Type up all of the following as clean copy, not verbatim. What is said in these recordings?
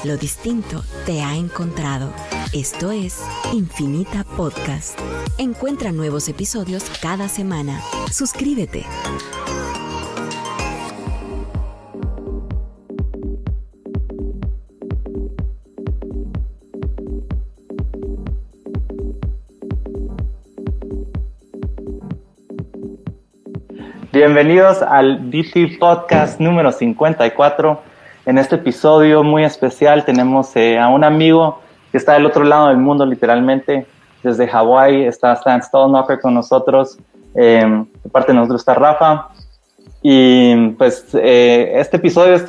Lo distinto te ha encontrado. Esto es Infinita Podcast. Encuentra nuevos episodios cada semana. Suscríbete. Bienvenidos al DT Podcast número 54. En este episodio muy especial tenemos a un amigo que está del otro lado del mundo, literalmente. Desde Hawái está Stalnaker con nosotros. De parte de nosotros está Rafa. Y pues este episodio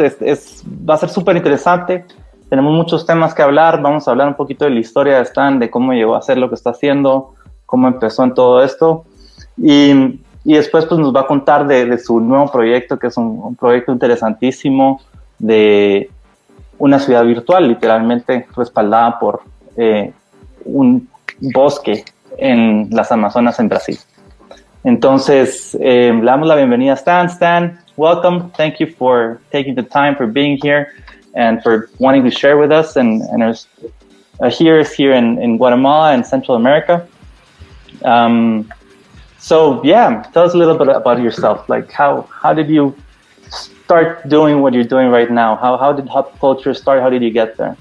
va a ser súper interesante. Tenemos muchos temas que hablar. Vamos a hablar un poquito de la historia de Stan, de cómo llegó a hacer lo que está haciendo, cómo empezó en todo esto. Y después pues, nos va a contar de su nuevo proyecto, que es un proyecto interesantísimo de una ciudad virtual, literalmente respaldada por un bosque en las Amazonas en Brasil. Entonces, le damos la bienvenida a Stan. Stan, welcome. Thank you for taking the time, for being here, and for wanting to share with us. And here in Guatemala and Central America. So yeah, tell us a little bit about yourself. Like how did you start doing what you're doing right now? How did Hub Culture start? How did you get there?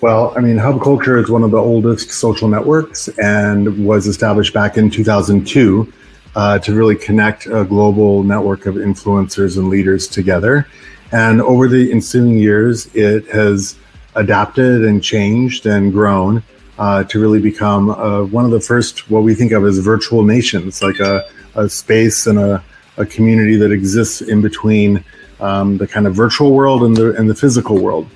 Well, I mean, Hub Culture is one of the oldest social networks and was established back in 2002 to really connect a global network of influencers and leaders together. And over the ensuing years, it has adapted and changed and grown to really become one of the first, what we think of as virtual nations, like a space and a community that exists in between the kind of virtual world and the physical world.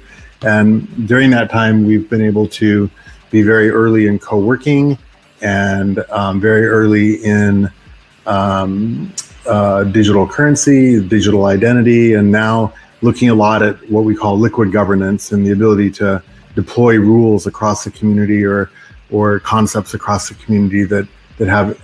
And during that time, we've been able to be very early in co-working and very early in digital currency, digital identity, and now looking a lot at what we call liquid governance and the ability to deploy rules across the community or concepts across the community that have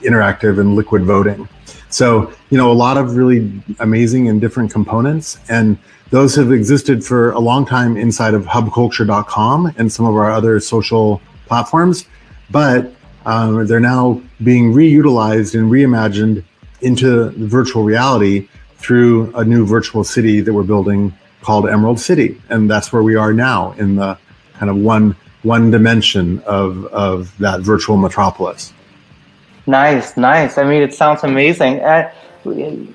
interactive and liquid voting. So, a lot of really amazing and different components, and those have existed for a long time inside of hubculture.com and some of our other social platforms, but they're now being reutilized and reimagined into virtual reality through a new virtual city that we're building called Emerald City. And that's where we are now, in the kind of one dimension of that virtual metropolis. Nice. I mean, it sounds amazing. When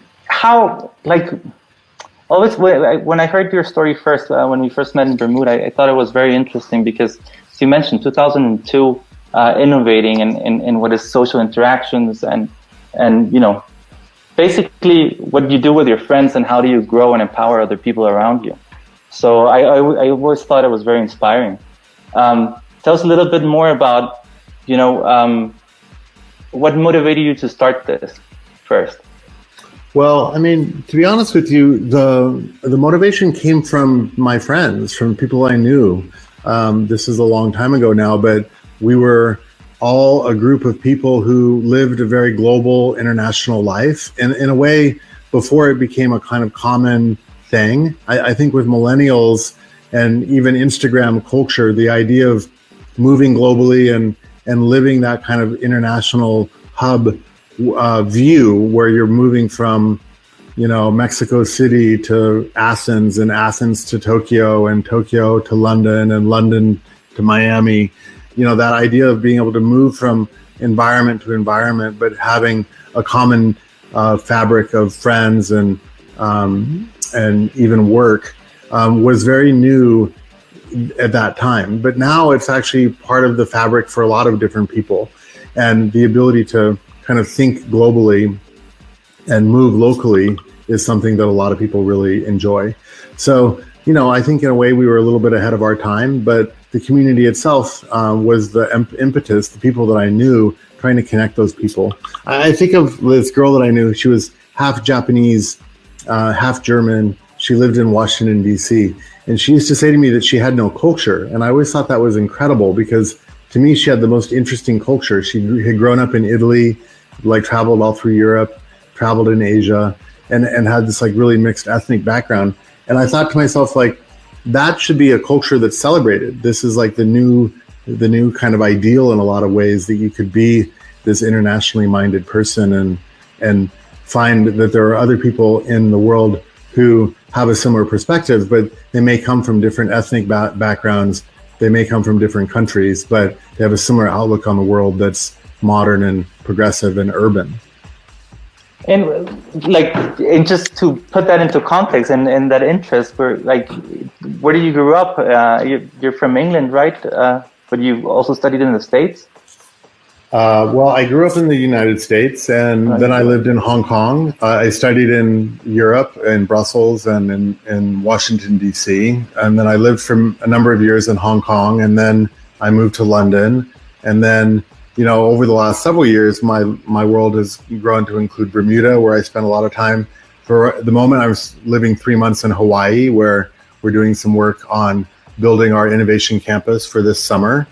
I heard your story first, when we first met in Bermuda, I thought it was very interesting because, as you mentioned, 2002, innovating in what is social interactions and basically what you do with your friends and how do you grow and empower other people around you. So I always thought it was very inspiring. Tell us a little bit more about, what motivated you to start this first? Well, I mean, to be honest with you, the motivation came from my friends, from people I knew. This is a long time ago now, but we were all a group of people who lived a very global, international life. And in a way, before it became a kind of common thing, I think with millennials and even Instagram culture, the idea of moving globally and living that kind of international hub view where you're moving from, Mexico City to Athens and Athens to Tokyo and Tokyo to London and London to Miami. That idea of being able to move from environment to environment, but having a common fabric of friends and even work was very new at that time. But now it's actually part of the fabric for a lot of different people. And the ability to kind of think globally and move locally is something that a lot of people really enjoy. So, I think in a way we were a little bit ahead of our time, but the community itself was the impetus, the people that I knew, trying to connect those people. I think of this girl that I knew. She was half Japanese, half German. She lived in Washington, D.C. And she used to say to me that she had no culture. And I always thought that was incredible because to me, she had the most interesting culture. She had grown up in Italy, traveled all through Europe, traveled in Asia, and had this really mixed ethnic background. And I thought to myself, that should be a culture that's celebrated. This is like the new kind of ideal in a lot of ways, that you could be this internationally minded person and find that there are other people in the world who have a similar perspective, but they may come from different ethnic backgrounds. They may come from different countries, but they have a similar outlook on the world that's modern and progressive and urban. And just to put that into context and that interest, where do you grew up? You're from England, right? But you also studied in the States? Well, I grew up in the United States, and then I lived in Hong Kong. I studied in Europe, in Brussels, and in Washington, D.C. And then I lived for a number of years in Hong Kong, and then I moved to London. And then, over the last several years, my world has grown to include Bermuda, where I spent a lot of time. For the moment, I was living 3 months in Hawaii, where we're doing some work on building our innovation campus for this summer.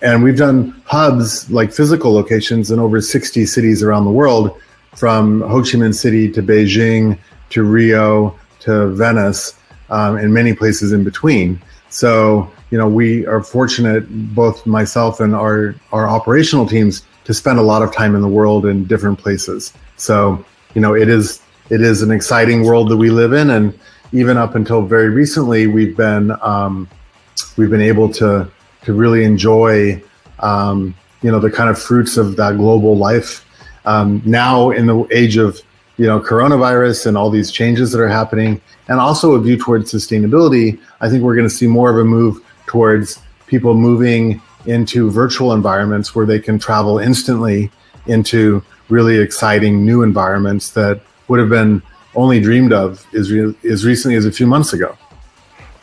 And we've done hubs, like physical locations, in over 60 cities around the world, from Ho Chi Minh City to Beijing to Rio to Venice, and many places in between. So, we are fortunate, both myself and our operational teams, to spend a lot of time in the world in different places. So, it is an exciting world that we live in, and even up until very recently, we've been able to really enjoy, the kind of fruits of that global life. Now, in the age of, coronavirus and all these changes that are happening, and also a view towards sustainability, I think we're going to see more of a move towards people moving into virtual environments where they can travel instantly into really exciting new environments that would have been only dreamed of as recently as a few months ago.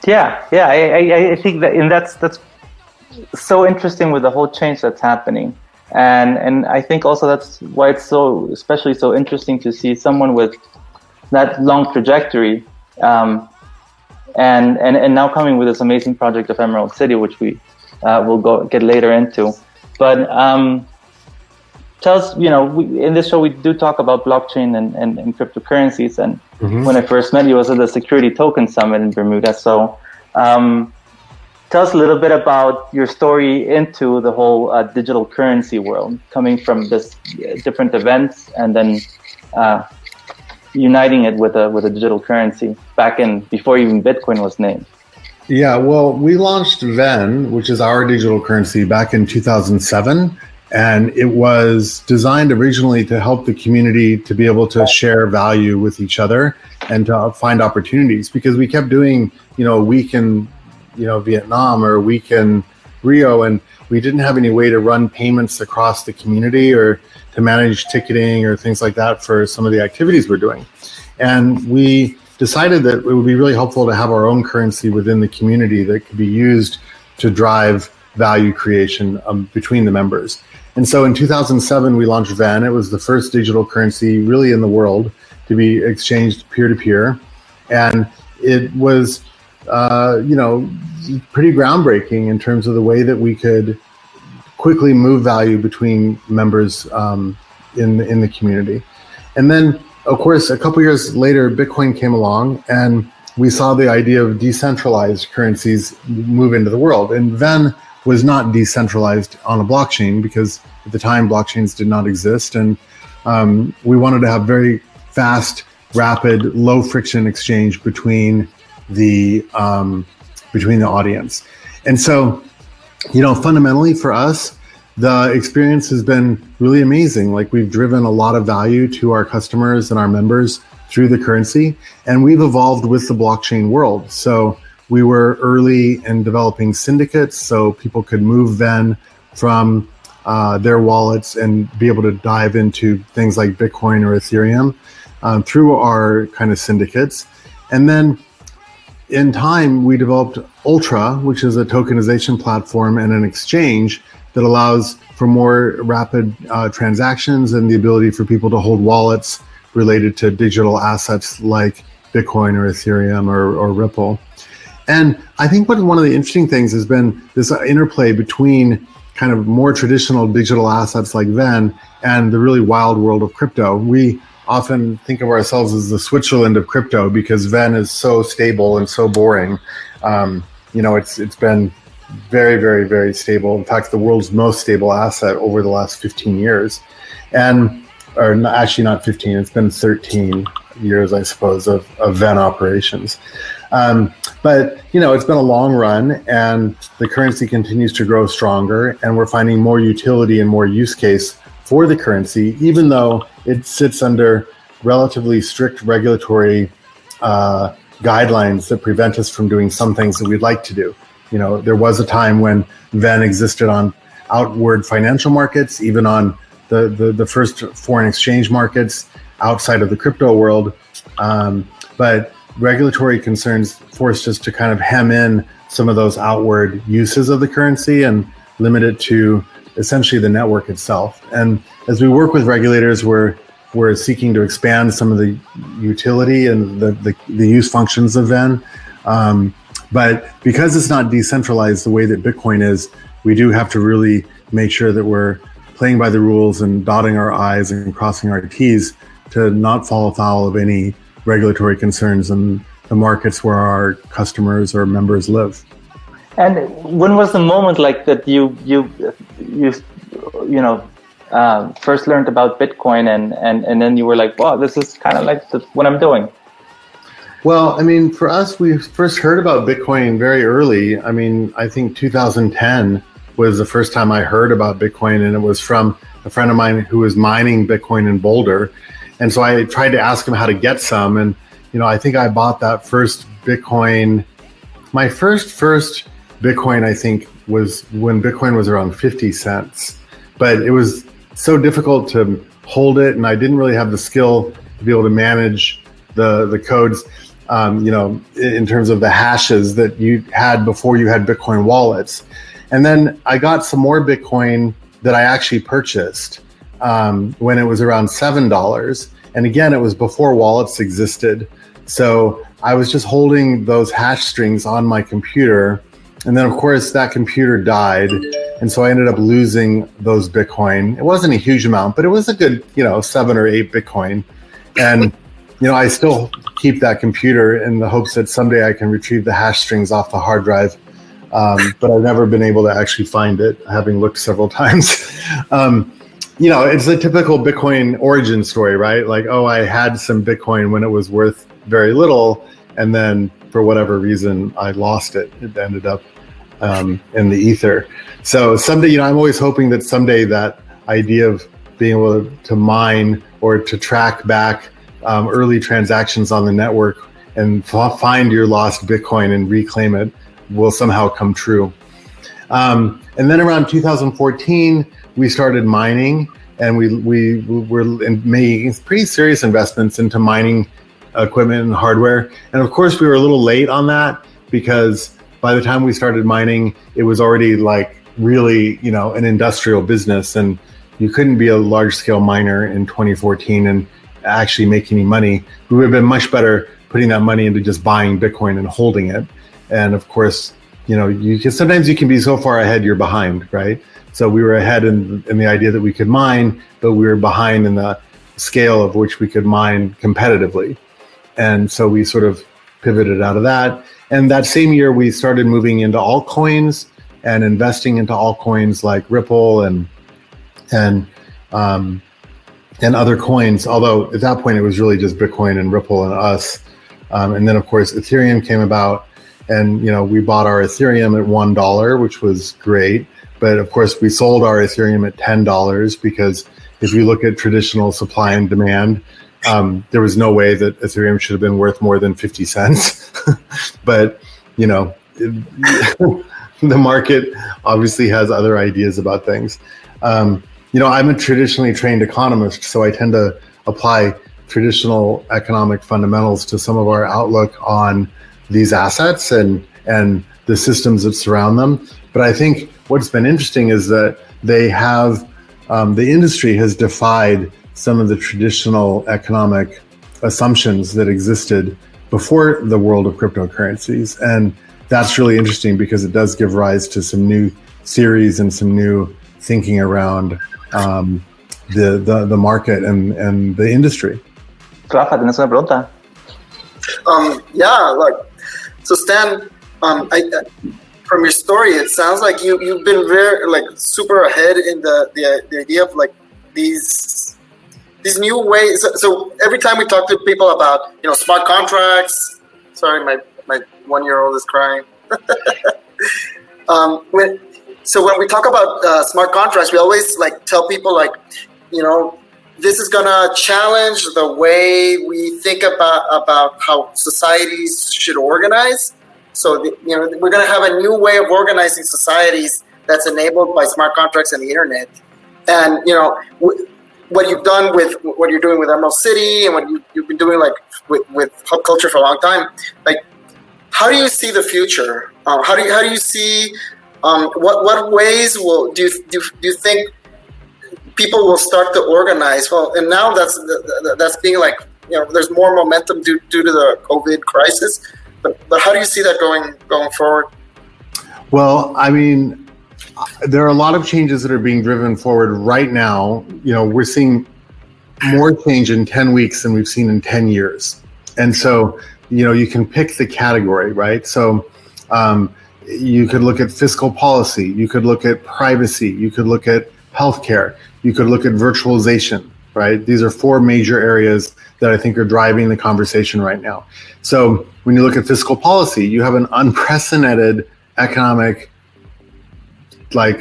Yeah. I think that's so interesting with the whole change that's happening, and I think also that's why it's especially so interesting to see someone with that long trajectory, and now coming with this amazing project of Emerald City, which we will get later into. But tell us, in this show we do talk about blockchain and cryptocurrencies, and when I first met you, I was at the Security Token Summit in Bermuda. So tell us a little bit about your story into the whole digital currency world, coming from this different events and then uniting it with a digital currency before even Bitcoin was named. Yeah, well, we launched Ven, which is our digital currency, back in 2007. And it was designed originally to help the community to be able to share value with each other and to find opportunities, because we kept doing, a week in, Vietnam or a week in Rio, and we didn't have any way to run payments across the community or to manage ticketing or things like that for some of the activities we're doing. And we decided that it would be really helpful to have our own currency within the community that could be used to drive value creation between the members. And so in 2007, we launched Ven. It was the first digital currency really in the world to be exchanged peer-to-peer. And it was, pretty groundbreaking in terms of the way that we could quickly move value between members in the community. And then, of course, a couple years later, Bitcoin came along, and we saw the idea of decentralized currencies move into the world. And Ven was not decentralized on a blockchain, because at the time blockchains did not exist, and we wanted to have very fast, rapid, low friction exchange between the audience. And so, fundamentally for us, the experience has been really amazing. Like, we've driven a lot of value to our customers and our members through the currency, and we've evolved with the blockchain world. So we were early in developing syndicates, so people could move Ven from their wallets and be able to dive into things like Bitcoin or Ethereum through our kind of syndicates. And then in time, we developed Ultra, which is a tokenization platform and an exchange that allows for more rapid transactions and the ability for people to hold wallets related to digital assets like Bitcoin or Ethereum or Ripple. And I think one of the interesting things has been this interplay between kind of more traditional digital assets like Ven and the really wild world of crypto. We often think of ourselves as the Switzerland of crypto because Venn is so stable and so boring. It's been very, very, very stable. In fact, the world's most stable asset over the last 15 years. Actually not 15, it's been 13 years, I suppose, of Venn operations. But it's been a long run, and the currency continues to grow stronger, and we're finding more utility and more use case for the currency, even though it sits under relatively strict regulatory guidelines that prevent us from doing some things that we'd like to do. There was a time when Venn existed on outward financial markets, even on the first foreign exchange markets outside of the crypto world. But regulatory concerns forced us to kind of hem in some of those outward uses of the currency and limit it to essentially the network itself. And as we work with regulators, we're seeking to expand some of the utility and the use functions of Venn. But because it's not decentralized the way that Bitcoin is, we do have to really make sure that we're playing by the rules and dotting our I's and crossing our T's to not fall afoul of any regulatory concerns in the markets where our customers or members live. And when was the moment like that you first learned about Bitcoin and then you were like, wow, this is kind of like what I'm doing? Well, for us, we first heard about Bitcoin very early. I think 2010 was the first time I heard about Bitcoin, and it was from a friend of mine who was mining Bitcoin in Boulder. And so I tried to ask him how to get some. And, I think I bought that first Bitcoin. My first Bitcoin, I think, was when Bitcoin was around 50 cents. But it was so difficult to hold it, and I didn't really have the skill to be able to manage the codes, in terms of the hashes that you had before you had Bitcoin wallets. And then I got some more Bitcoin that I actually purchased when it was around $7. And again, it was before wallets existed. So I was just holding those hash strings on my computer. And then, of course, that computer died. And so I ended up losing those Bitcoin. It wasn't a huge amount, but it was a good, 7 or 8 Bitcoin. And, I still keep that computer in the hopes that someday I can retrieve the hash strings off the hard drive. But I've never been able to actually find it, having looked several times. It's a typical Bitcoin origin story, right? Like, oh, I had some Bitcoin when it was worth very little, and then for whatever reason, I lost it. It ended up in the ether. So someday, I'm always hoping that someday that idea of being able to mine or to track back early transactions on the network and find your lost Bitcoin and reclaim it will somehow come true. And then around 2014, we started mining, and we were making pretty serious investments into mining equipment and hardware. And of course, we were a little late on that because by the time we started mining, it was already like really, an industrial business, and you couldn't be a large scale miner in 2014 and actually make any money. We would have been much better putting that money into just buying Bitcoin and holding it. And of course, sometimes you can be so far ahead, you're behind, right? So we were ahead in the idea that we could mine, but we were behind in the scale of which we could mine competitively. And so we sort of pivoted out of that. And that same year, we started moving into altcoins and investing into altcoins like Ripple and other coins. Although at that point, it was really just Bitcoin and Ripple and us. And then, of course, Ethereum came about. And, we bought our Ethereum at $1, which was great. But of course, we sold our Ethereum at $10 because if you look at traditional supply and demand, there was no way that Ethereum should have been worth more than 50 cents. But, the market obviously has other ideas about things. I'm a traditionally trained economist, so I tend to apply traditional economic fundamentals to some of our outlook on these assets and the systems that surround them. But I think what's been interesting is that they have, the industry has defied some of the traditional economic assumptions that existed before the world of cryptocurrencies. And that's really interesting because it does give rise to some new theories and some new thinking around the market and the industry. Rafa, ¿tienes una pregunta? So Stan, from your story, it sounds like you've been very super ahead in the idea of these new ways. So every time we talk to people about smart contracts, sorry, my 1-year-old is crying. When we talk about smart contracts, we always tell people this is gonna challenge the way we think about how societies should organize. So we're gonna have a new way of organizing societies that's enabled by smart contracts and the internet. And what you've done with what you're doing with Emerald City and what you've been doing with hub culture for a long time, how do you see the future? How do you see what ways do you think people will start to organize? Well, and now that's being there's more momentum due to the COVID crisis. But how do you see that going forward? Well, I mean, there are a lot of changes that are being driven forward right now. We're seeing more change in 10 weeks than we've seen in 10 years. And so, you can pick the category, right? So you could look at fiscal policy, you could look at privacy, you could look at healthcare, you could look at virtualization, right? These are 4 major areas that I think are driving the conversation right now. So when you look at fiscal policy, you have an unprecedented economic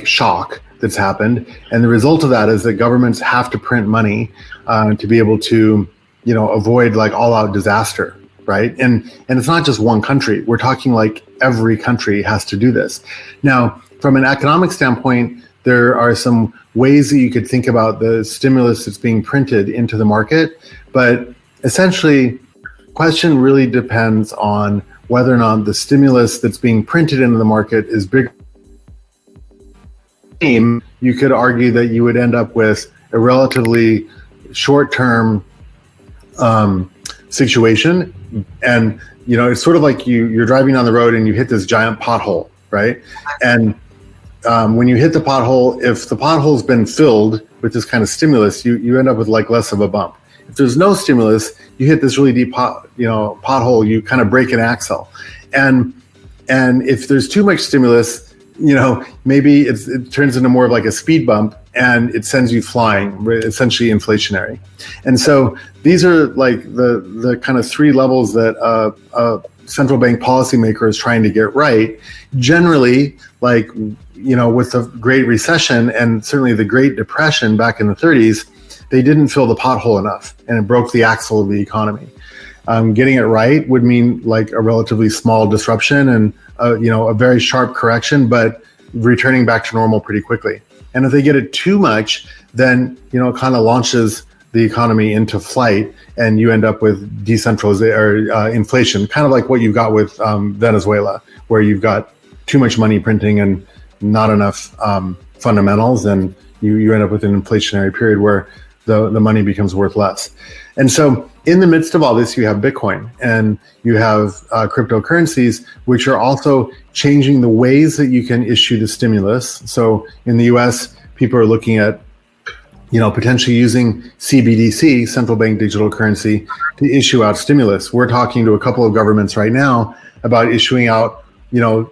shock that's happened. And the result of that is that governments have to print money to be able to, avoid all out disaster, right? And it's not just one country. We're talking every country has to do this. Now, from an economic standpoint, there are some ways that you could think about the stimulus that's being printed into the market, but essentially, the question really depends on whether or not the stimulus that's being printed into the market is big. You could argue that you would end up with a relatively short-term situation, and it's sort of like you're driving on the road and you hit this giant pothole, right? And when you hit the pothole, if the pothole's been filled with this kind of stimulus, you end up with less of a bump. If there's no stimulus, you hit this really deep pothole, you kind of break an axle. And if there's too much stimulus, maybe it turns into more of a speed bump and it sends you flying, essentially inflationary. And so these are the kind of 3 levels that a central bank policymaker is trying to get right. Generally, with the Great Recession and certainly the Great Depression back in the 30s, they didn't fill the pothole enough and it broke the axle of the economy. Getting it right would mean a relatively small disruption and a very sharp correction, but returning back to normal pretty quickly. And if they get it too much, then it kind of launches the economy into flight, and you end up with decentralization or inflation, kind of like what you've got with Venezuela, where you've got too much money printing and not enough fundamentals, and you end up with an inflationary period where the money becomes worth less. And so in the midst of all this, you have Bitcoin and you have cryptocurrencies, which are also changing the ways that you can issue the stimulus. So in the US, people are looking at potentially using CBDC, central bank digital currency, to issue out stimulus. We're talking to a couple of governments right now about issuing out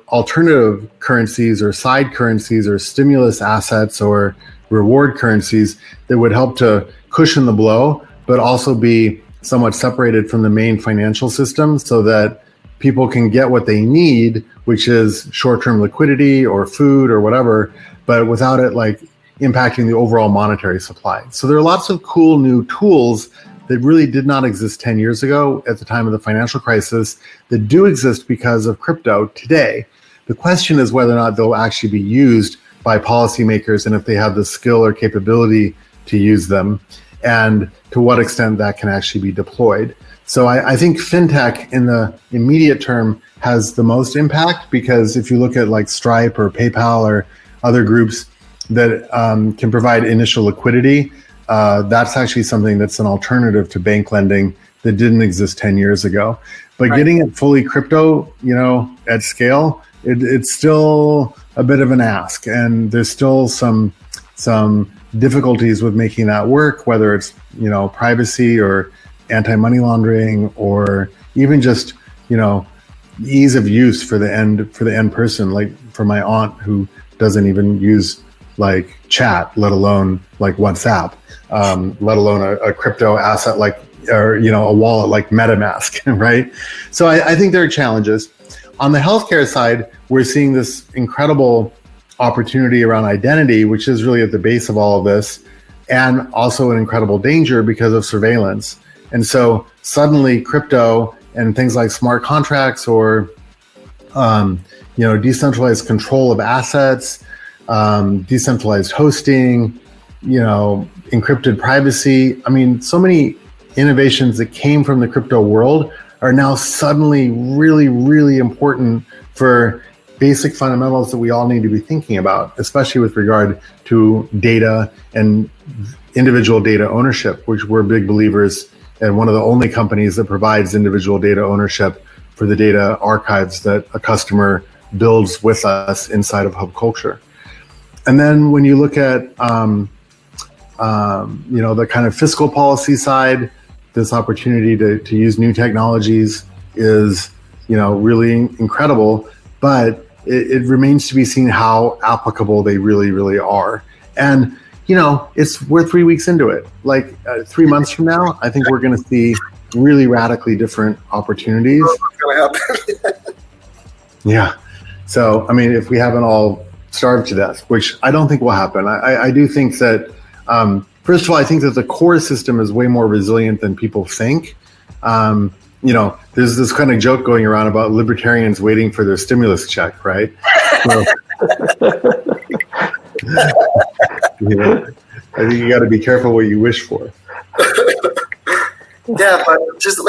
alternative currencies or side currencies or stimulus assets or reward currencies that would help to cushion the blow, but also be somewhat separated from the main financial system so that people can get what they need, which is short-term liquidity or food or whatever, but without it impacting the overall monetary supply. So there are lots of cool new tools that really did not exist 10 years ago at the time of the financial crisis that do exist because of crypto today. The question is whether or not they'll actually be used by policymakers and if they have the skill or capability to use them, and to what extent that can actually be deployed. So I think fintech in the immediate term has the most impact, because if you look at Stripe or PayPal or other groups that can provide initial liquidity, that's actually something that's an alternative to bank lending that didn't exist 10 years ago. But getting it fully crypto, at scale, it's still a bit of an ask, and there's still some difficulties with making that work, whether it's privacy or anti-money laundering, or even just, ease of use for the end person. Like for my aunt who doesn't even use like chat, let alone like WhatsApp, let alone a crypto asset or a wallet like MetaMask, right? So I think there are challenges. On the healthcare side, we're seeing this incredible opportunity around identity, which is really at the base of all of this, and also an incredible danger because of surveillance. And so suddenly crypto and things like smart contracts or decentralized control of assets, decentralized hosting, encrypted privacy. I mean, so many innovations that came from the crypto world are now suddenly really, really important for basic fundamentals that we all need to be thinking about, especially with regard to data and individual data ownership, which we're big believers and one of the only companies that provides individual data ownership for the data archives that a customer builds with us inside of Hub Culture. And then when you look at the kind of fiscal policy side, this opportunity to use new technologies is really incredible, but it remains to be seen how applicable they really, really are. And we're 3 weeks into it. Like 3 months from now, I think we're going to see really radically different opportunities. What's going to happen? Yeah. So, I mean, if we haven't all starved to death, which I don't think will happen, I do think that, first of all, I think that the core system is way more resilient than people think. There's this kind of joke going around about libertarians waiting for their stimulus check, right? So, I think you got to be careful what you wish for. Yeah, but just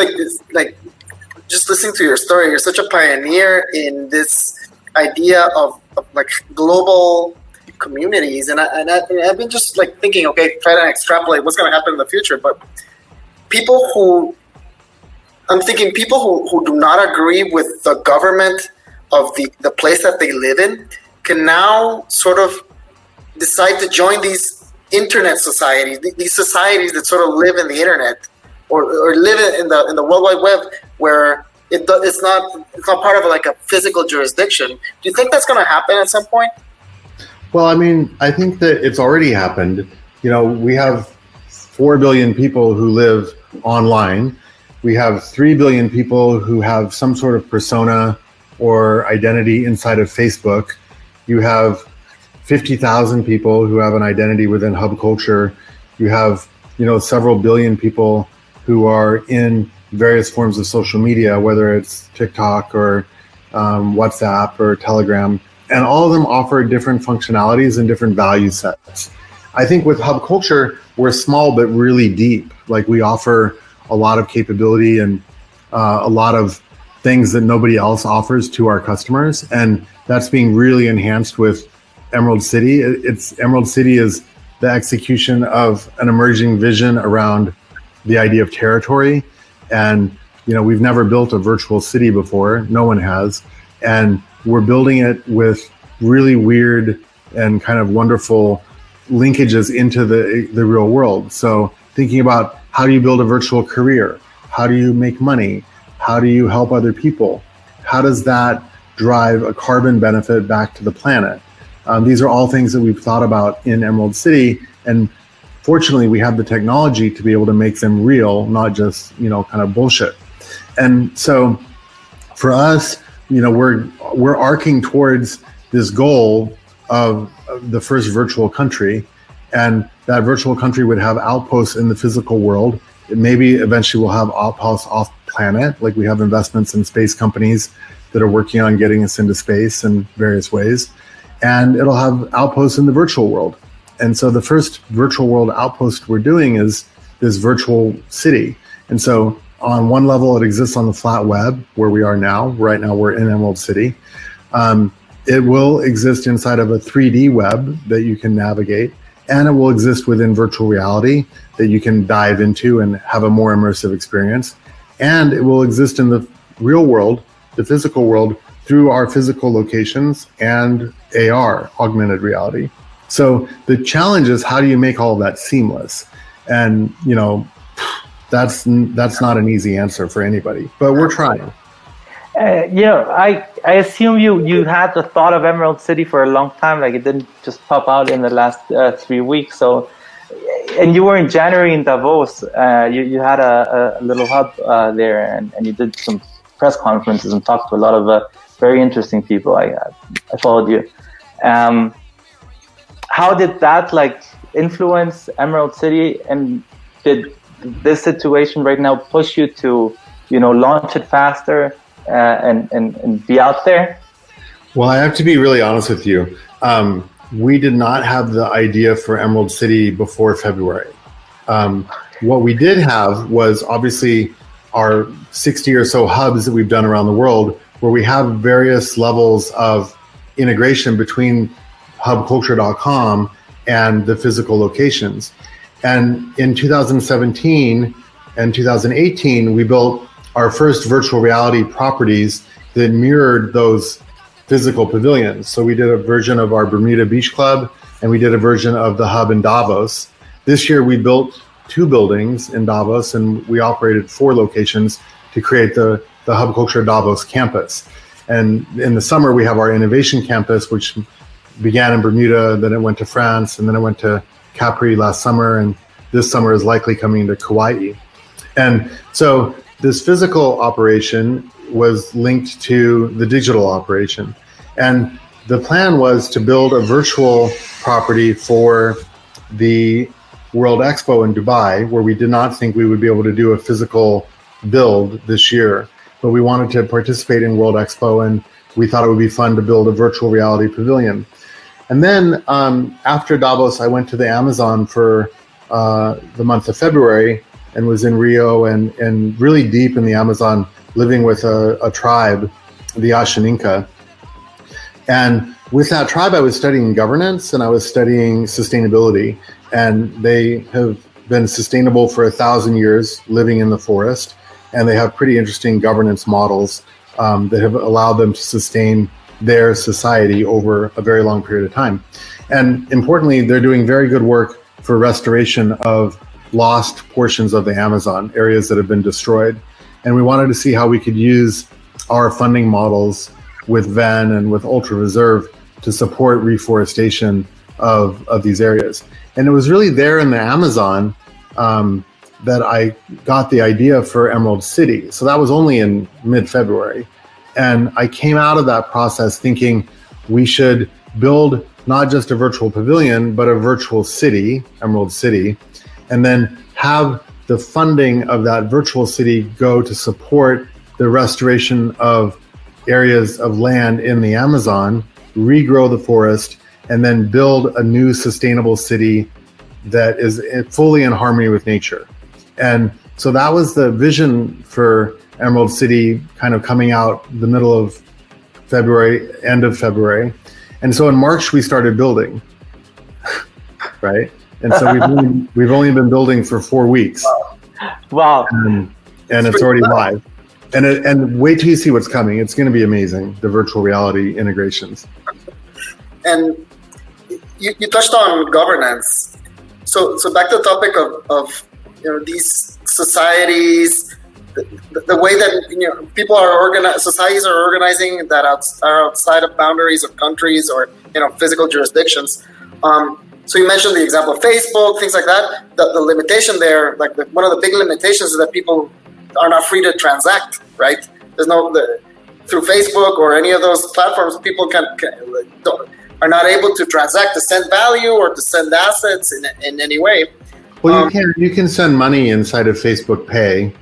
just listening to your story, you're such a pioneer in this idea of like global communities, and I've been just like thinking, okay, try to extrapolate what's going to happen in the future. But people who do not agree with the government of the place that they live in can now sort of decide to join these internet societies, these societies that sort of live in the internet or live in the World Wide Web, where it's not part of like a physical jurisdiction. Do you think that's going to happen at some point? Well, I mean, I think that it's already happened. We have 4 billion people who live online. We have 3 billion people who have some sort of persona or identity inside of Facebook. You have 50,000 people who have an identity within Hub Culture. You have, several billion people who are in various forms of social media, whether it's TikTok or WhatsApp or Telegram. And all of them offer different functionalities and different value sets. I think with Hub Culture, we're small but really deep. Like we offer a lot of capability and a lot of things that nobody else offers to our customers. And that's being really enhanced with Emerald City. Emerald City is the execution of an emerging vision around the idea of territory. And, we've never built a virtual city before. No one has. And we're building it with really weird and kind of wonderful linkages into the real world. So thinking about how do you build a virtual career? How do you make money? How do you help other people? How does that drive a carbon benefit back to the planet? These are all things that we've thought about in Emerald City. And fortunately, we have the technology to be able to make them real, not just, kind of bullshit. And so for us, we're arcing towards this goal of the first virtual country, and that virtual country would have outposts in the physical world. It maybe eventually will have outposts off planet, like we have investments in space companies that are working on getting us into space in various ways. And it'll have outposts in the virtual world. And so the first virtual world outpost we're doing is this virtual city. And so on one level, it exists on the flat web where we are now. Right now, we're in Emerald City. It will exist inside of a 3D web that you can navigate, and it will exist within virtual reality that you can dive into and have a more immersive experience. And it will exist in the real world, the physical world, through our physical locations and AR, augmented reality. So the challenge is, how do you make all of that seamless? And, that's not an easy answer for anybody, but we're trying. I assume you had the thought of Emerald City for a long time, like it didn't just pop out in the last 3 weeks. So, and you were in January in Davos. You had a little hub there, and you did some press conferences and talked to a lot of very interesting people. I followed you. How did that influence Emerald City, and did this situation right now push you to launch it faster and be out there? Well, I have to be really honest with you. We did not have the idea for Emerald City before February. What we did have was obviously our 60 or so hubs that we've done around the world, where we have various levels of integration between hubculture.com and the physical locations. And in 2017 and 2018, we built our first virtual reality properties that mirrored those physical pavilions. So we did a version of our Bermuda Beach Club, and we did a version of the hub in Davos. This year we built 2 buildings in Davos, and we operated 4 locations to create the Hub Culture Davos campus. And in the summer we have our innovation campus, which began in Bermuda, then it went to France, and then it went to Capri last summer, and this summer is likely coming to Kauai. And so this physical operation was linked to the digital operation. And the plan was to build a virtual property for the World Expo in Dubai, where we did not think we would be able to do a physical build this year, but we wanted to participate in World Expo, and we thought it would be fun to build a virtual reality pavilion. And then after Davos, I went to the Amazon for the month of February and was in Rio and really deep in the Amazon, living with a tribe, the Ashaninka. And with that tribe, I was studying governance and I was studying sustainability. And they have been sustainable for 1,000 years, living in the forest. And they have pretty interesting governance models that have allowed them to sustain their society over a very long period of time. And importantly, they're doing very good work for restoration of lost portions of the Amazon, areas that have been destroyed. And we wanted to see how we could use our funding models with VEN and with Ultra Reserve to support reforestation of these areas. And it was really there in the Amazon that I got the idea for Emerald City. So that was only in mid-February. And I came out of that process thinking we should build not just a virtual pavilion, but a virtual city, Emerald City, and then have the funding of that virtual city go to support the restoration of areas of land in the Amazon, regrow the forest, and then build a new sustainable city that is fully in harmony with nature. And so that was the vision for Emerald City, kind of coming out the middle of February, end of February. And so in March, we started building, right? And so we've only been building for 4 weeks. Wow. And it's already live. And wait till you see what's coming. It's going to be amazing, the virtual reality integrations. And you touched on governance. So back to the topic of these societies, the way that people are organized, societies are organizing that are outside of boundaries of countries or physical jurisdictions. So you mentioned the example of Facebook, things like that. The limitation there, one of the big limitations is that people are not free to transact, right? There's through Facebook or any of those platforms, people are not able to transact, to send value or to send assets in any way. Well, you can send money inside of Facebook Pay.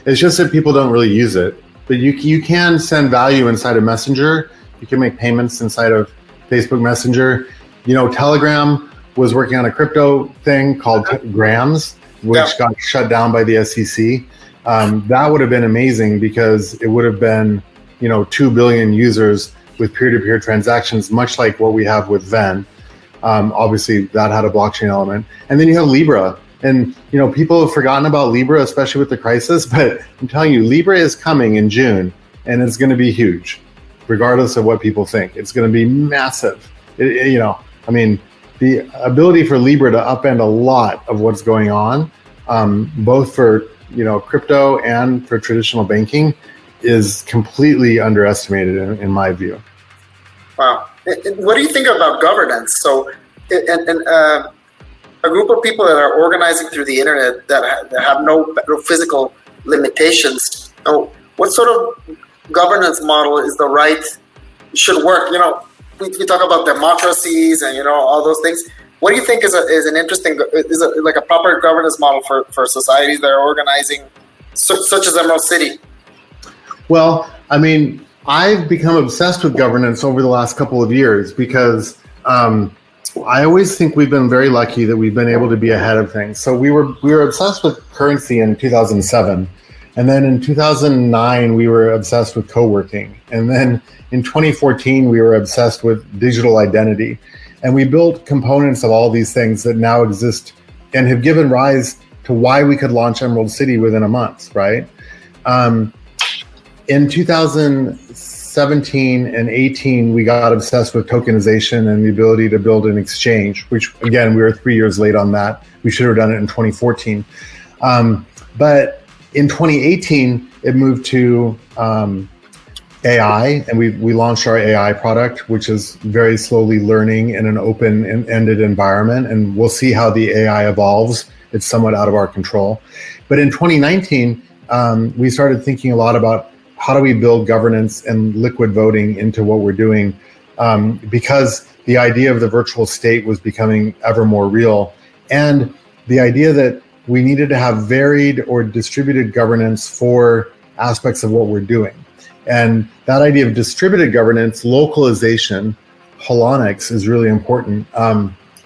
It's just that people don't really use it. But you can send value inside of Messenger. You can make payments inside of Facebook Messenger. Telegram was working on a crypto thing called Grams, which got shut down by the SEC. That would have been amazing because it would have been, 2 billion users with peer-to-peer transactions, much like what we have with VEN. Obviously, that had a blockchain element. And then you have Libra. And, people have forgotten about Libra, especially with the crisis. But I'm telling you, Libra is coming in June, and it's going to be huge, regardless of what people think. It's going to be massive. The ability for Libra to upend a lot of what's going on, both for crypto and for traditional banking is completely underestimated in my view. Wow. And what do you think about governance? So, a group of people that are organizing through the internet that have no physical limitations, what sort of governance model is the right, should work? We talk about democracies and, all those things. What do you think is an interesting, like a proper governance model for societies that are organizing, such as Emerald City? Well, I mean, I've become obsessed with governance over the last couple of years because I always think we've been very lucky that we've been able to be ahead of things. So we were obsessed with currency in 2007. And then in 2009, we were obsessed with co-working. And then in 2014, we were obsessed with digital identity. And we built components of all these things that now exist and have given rise to why we could launch Emerald City within a month, right? In 2017 and 18, we got obsessed with tokenization and the ability to build an exchange, which again, we were 3 years late on that. We should have done it in 2014. But in 2018, it moved to AI, and we launched our AI product, which is very slowly learning in an open-ended environment, and we'll see how the AI evolves. It's somewhat out of our control. But in 2019, we started thinking a lot about how do we build governance and liquid voting into what we're doing, because the idea of the virtual state was becoming ever more real, and the idea that we needed to have varied or distributed governance for aspects of what we're doing. And that idea of distributed governance, localization, holonics is really important.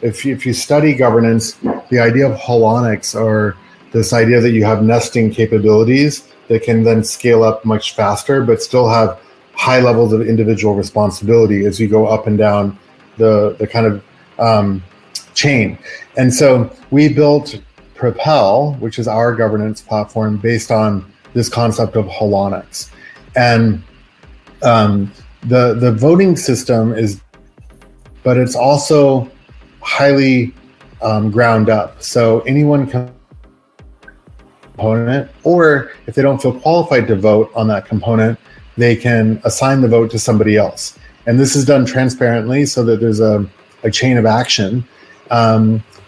If you study governance, the idea of holonics, or this idea that you have nesting capabilities that can then scale up much faster, but still have high levels of individual responsibility as you go up and down the kind of chain. And so we built Propel, which is our governance platform based on this concept of holonics. And the voting system but it's also highly ground up. So anyone can component, or if they don't feel qualified to vote on that component, they can assign the vote to somebody else. And this is done transparently so that there's a chain of action.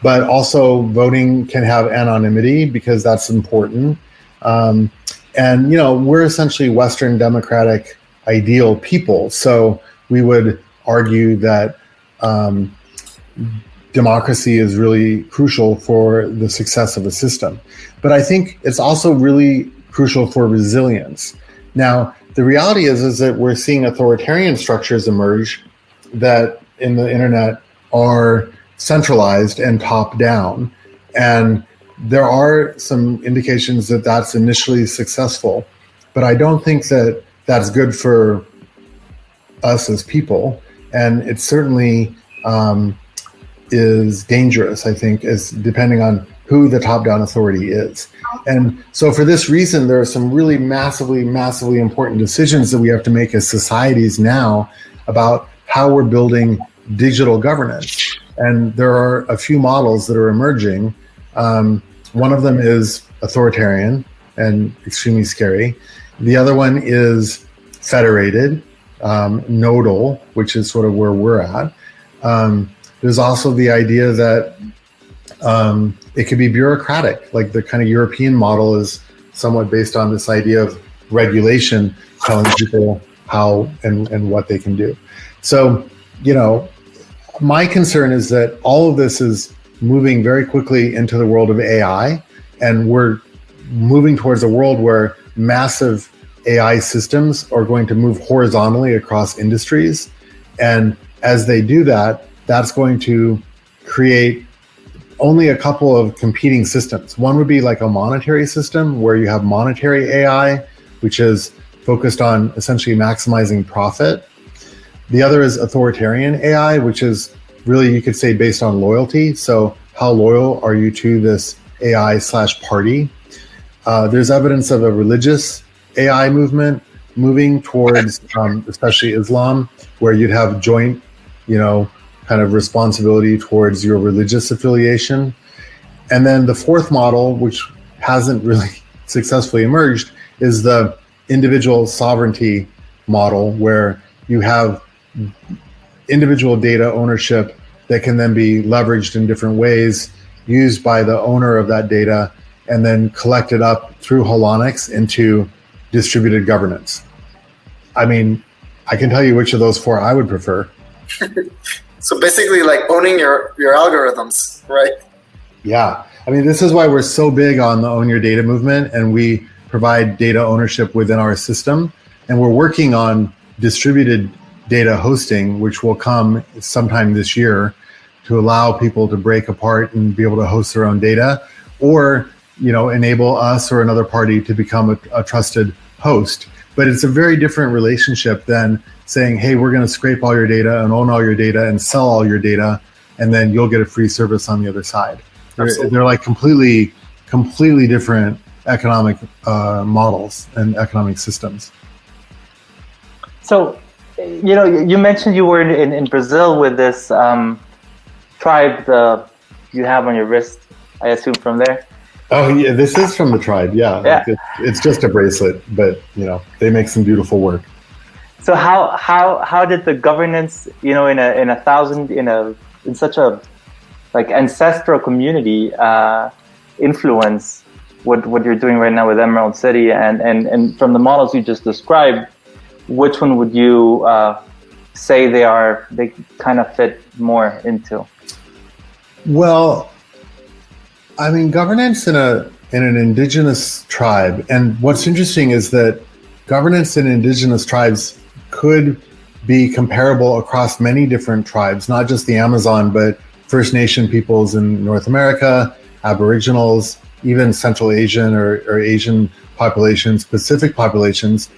But also voting can have anonymity because that's important. And, we're essentially Western democratic ideal people. So we would argue that democracy is really crucial for the success of a system. But I think it's also really crucial for resilience. Now, the reality is that we're seeing authoritarian structures emerge that in the internet are centralized and top down. And there are some indications that that's initially successful, but I don't think that that's good for us as people. And it certainly is dangerous, I think, as depending on who the top-down authority is. And so for this reason, there are some really massively, massively important decisions that we have to make as societies now about how we're building digital governance. And there are a few models that are emerging. One of them is authoritarian and extremely scary. The other one is federated, nodal, which is sort of where we're at. There's also the idea that it could be bureaucratic, like the kind of European model is somewhat based on this idea of regulation, telling people how and what they can do. So, my concern is that all of this is moving very quickly into the world of AI, and we're moving towards a world where massive AI systems are going to move horizontally across industries. And as they do that, that's going to create only a couple of competing systems. One would be like a monetary system where you have monetary AI, which is focused on essentially maximizing profit. The other is authoritarian AI, which is really, you could say, based on loyalty. So how loyal are you to this AI/party? There's evidence of a religious AI movement moving towards, especially Islam, where you'd have joint, kind of responsibility towards your religious affiliation. And then the fourth model, which hasn't really successfully emerged is the individual sovereignty model, where you have individual data ownership that can then be leveraged in different ways, used by the owner of that data, and then collected up through holonics into distributed governance. I mean, I can tell you which of those four I would prefer. So basically like owning your algorithms, right? Yeah. I mean, this is why we're so big on the Own Your Data movement, and we provide data ownership within our system. And we're working on distributed data hosting, which will come sometime this year, to allow people to break apart and be able to host their own data, or, you know, enable us or another party to become a trusted host. But it's a very different relationship than saying, hey, we're going to scrape all your data and own all your data and sell all your data, and then you'll get a free service on the other side. They're like completely different economic models and economic systems. So, you know, you mentioned you were in Brazil with this tribe you have on your wrist, I assume, from there. Oh yeah, this is from the tribe. Yeah, yeah. It's just a bracelet, but you know, they make some beautiful work. So how did the governance, you know, in such a like ancestral community influence what you're doing right now with Emerald City, and from the models you just described, which one would you say they kind of fit more into? Well, I mean, governance in an indigenous tribe, and what's interesting is that governance in indigenous tribes could be comparable across many different tribes, not just the Amazon, but First Nation peoples in North America, Aboriginals, even Central Asian or Asian populations, Pacific populations.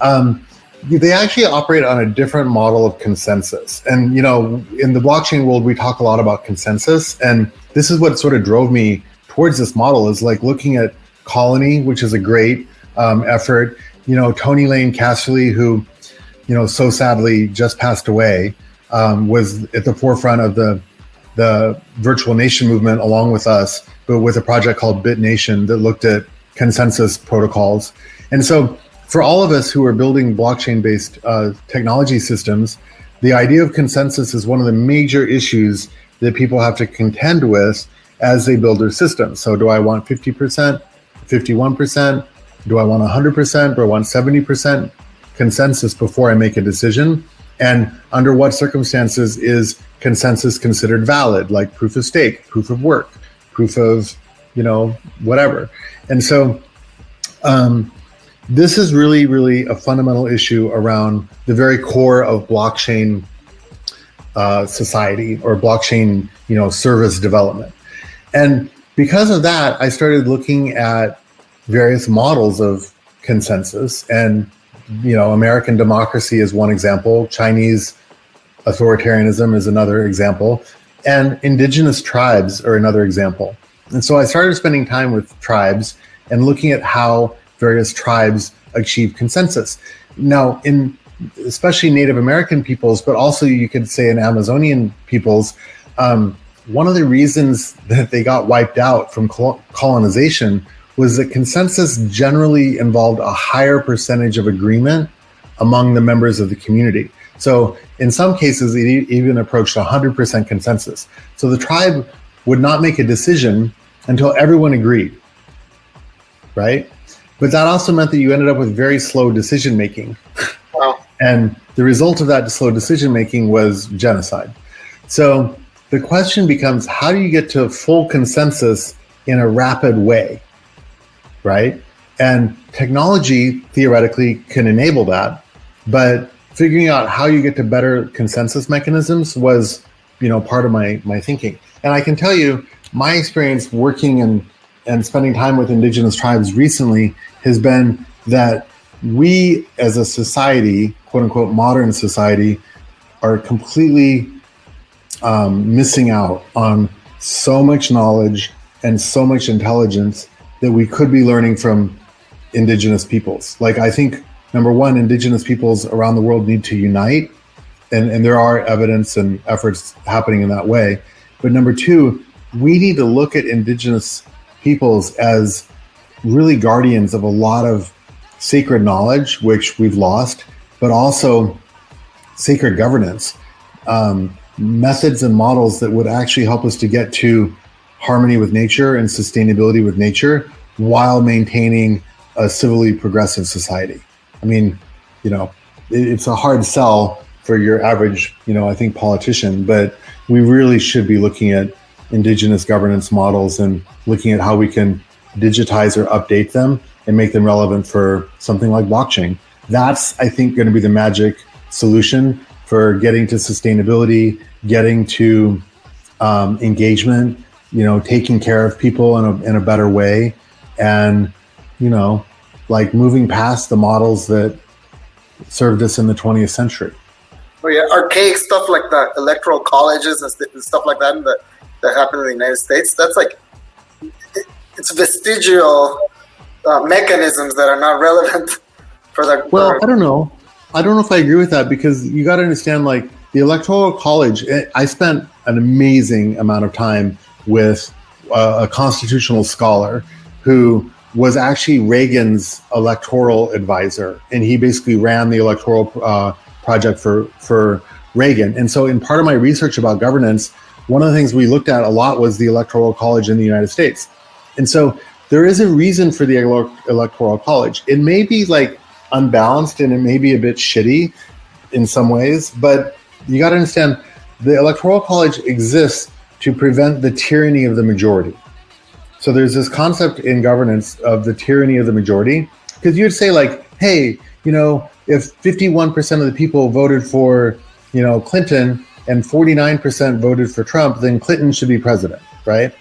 They actually operate on a different model of consensus. And, you know, in the blockchain world, we talk a lot about consensus. And this is what sort of drove me towards this model, is like looking at Colony, which is a great effort. You know, Tony Lane Casterly, who, you know, so sadly just passed away, was at the forefront of the virtual nation movement along with us, but with a project called BitNation that looked at consensus protocols. And so for all of us who are building blockchain-based technology systems, the idea of consensus is one of the major issues that people have to contend with as they build their systems. So do I want 50%, 51%? Do I want 100%? Do I want 70% consensus before I make a decision? And under what circumstances is consensus considered valid, like proof of stake, proof of work, proof of, you know, whatever. And so this is really, really a fundamental issue around the very core of blockchain society, or blockchain, you know, service development. And because of that, I started looking at various models of consensus. And, you know, American democracy is one example. Chinese authoritarianism is another example. And indigenous tribes are another example. And so I started spending time with tribes and looking at how various tribes achieve consensus. Now, in especially Native American peoples, but also you could say in Amazonian peoples, one of the reasons that they got wiped out from colonization was that consensus generally involved a higher percentage of agreement among the members of the community. So in some cases, it even approached 100% consensus. So the tribe would not make a decision until everyone agreed, right? But that also meant that you ended up with very slow decision making. Wow. And the result of that slow decision making was genocide. So the question becomes, how do you get to full consensus in a rapid way, right? And technology theoretically can enable that, but figuring out how you get to better consensus mechanisms was, you know, part of my thinking. And I can tell you, my experience working and spending time with indigenous tribes recently has been that we as a society, quote unquote, modern society, are completely missing out on so much knowledge and so much intelligence that we could be learning from indigenous peoples. Like, I think, number one, indigenous peoples around the world need to unite, and there are evidence and efforts happening in that way. But number two, we need to look at indigenous peoples as really guardians of a lot of sacred knowledge, which we've lost, but also sacred governance, methods and models that would actually help us to get to harmony with nature and sustainability with nature while maintaining a civilly progressive society. I mean, you know, it's a hard sell for your average, you know, I think politician, but we really should be looking at indigenous governance models and looking at how we can digitize or update them and make them relevant for something like blockchain. That's, I think, going to be the magic solution for getting to sustainability, getting to engagement, you know, taking care of people in a better way, and, you know, like moving past the models that served us in the 20th century. Oh yeah, archaic stuff like the electoral colleges and stuff like that that happened in the United States. That's like, it's vestigial mechanisms that are not relevant for the. Well, I don't know. I don't know if I agree with that, because you got to understand, like, the electoral college. I spent an amazing amount of time with a constitutional scholar who was actually Reagan's electoral advisor, and he basically ran the electoral project for Reagan. And so in part of my research about governance, one of the things we looked at a lot was the electoral college in the United States. And so there is a reason for the electoral college. It may be like unbalanced and it may be a bit shitty in some ways, but you got to understand the electoral college exists to prevent the tyranny of the majority. So there's this concept in governance of the tyranny of the majority, because you'd say, like, hey, you know, if 51% of the people voted for, you know, Clinton and 49% voted for Trump, then Clinton should be president, right?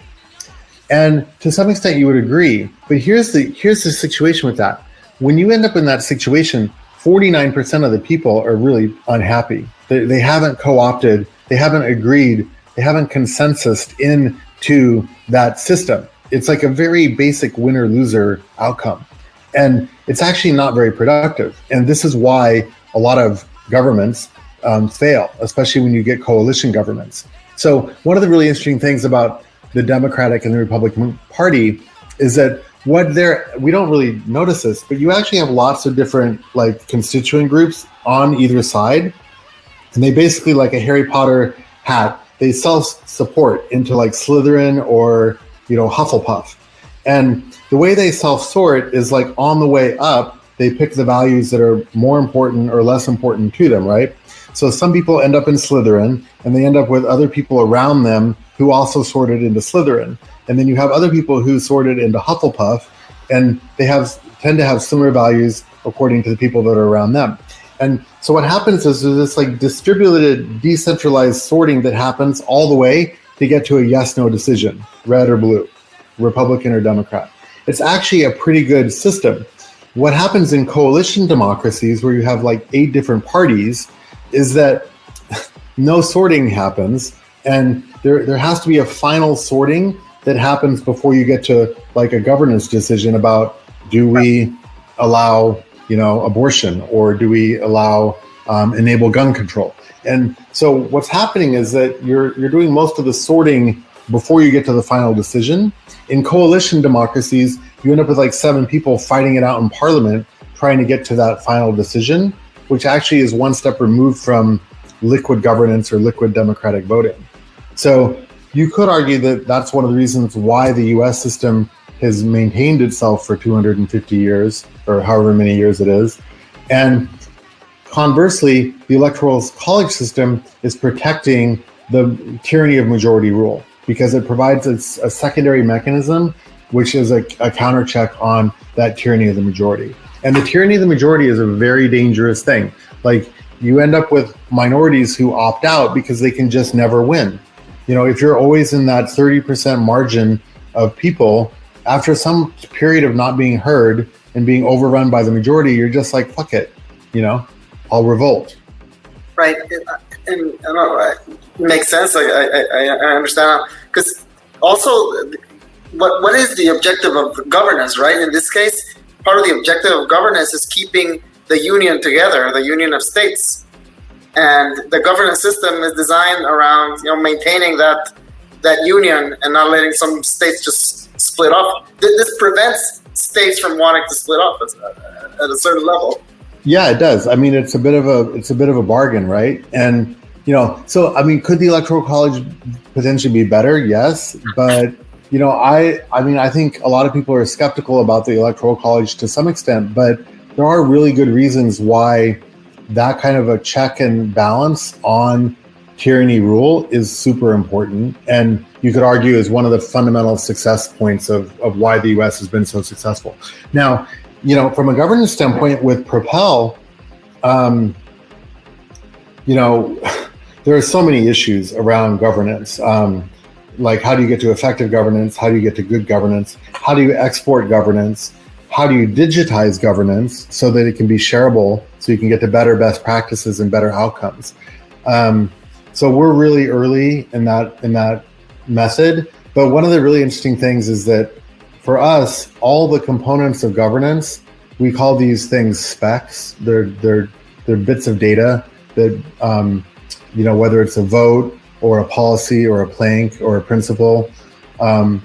And to some extent you would agree, but here's the situation with that. When you end up in that situation, 49% of the people are really unhappy. They haven't co-opted, they haven't agreed, they haven't consensused into that system. It's like a very basic winner-loser outcome. And it's actually not very productive. And this is why a lot of governments fail, especially when you get coalition governments. So one of the really interesting things about the Democratic and the Republican Party is that we don't really notice this, but you actually have lots of different, like, constituent groups on either side. And they basically, like a Harry Potter hat, they self-support into like Slytherin or, you know, Hufflepuff. And the way they self-sort is, like, on the way up, they pick the values that are more important or less important to them, right? So some people end up in Slytherin, and they end up with other people around them who also sorted into Slytherin. And then you have other people who sorted into Hufflepuff, and they tend to have similar values according to the people that are around them. And so what happens is there's this, like, distributed, decentralized sorting that happens all the way to get to a yes-no decision, red or blue, Republican or Democrat. It's actually a pretty good system. What happens in coalition democracies, where you have like 8 different parties, is that no sorting happens, and there has to be a final sorting that happens before you get to, like, a governance decision about, do we allow, you know, abortion, or do we allow enable gun control? And so what's happening is that you're doing most of the sorting before you get to the final decision. In coalition democracies, you end up with like 7 people fighting it out in parliament, trying to get to that final decision, which actually is one step removed from liquid governance or liquid democratic voting. So you could argue that that's one of the reasons why the US system has maintained itself for 250 years, or however many years it is. And conversely, the electoral college system is protecting the tyranny of majority rule, because it provides a secondary mechanism, which is a counter check on that tyranny of the majority. And the tyranny of the majority is a very dangerous thing. Like, you end up with minorities who opt out because they can just never win. You know, if you're always in that 30% margin of people, after some period of not being heard and being overrun by the majority, you're just like, fuck it, you know, I'll revolt. Right. And I don't know, it makes sense. I understand. Because also, what is the objective of governance, right? In this case, part of the objective of governance is keeping the union together, the union of states. And the governance system is designed around, you know, maintaining that union and not letting some states just split off. This prevents states from wanting to split off at a certain level. Yeah, it does. I mean, it's a bit of a bargain, right? And so I mean, could the Electoral College potentially be better? Yes, but I think a lot of people are skeptical about the Electoral College to some extent, but there are really good reasons why that kind of a check and balance on tyranny rule is super important. And you could argue is one of the fundamental success points of why the US has been so successful. Now, from a governance standpoint with Propel, there are so many issues around governance. Like, how do you get to effective governance? How do you get to good governance? How do you export governance? How do you digitize governance so that it can be shareable, so you can get to better best practices and better outcomes? So we're really early in that method. But one of the really interesting things is that for us, all the components of governance, we call these things specs. They're bits of data that, whether it's a vote or a policy or a plank or a principle,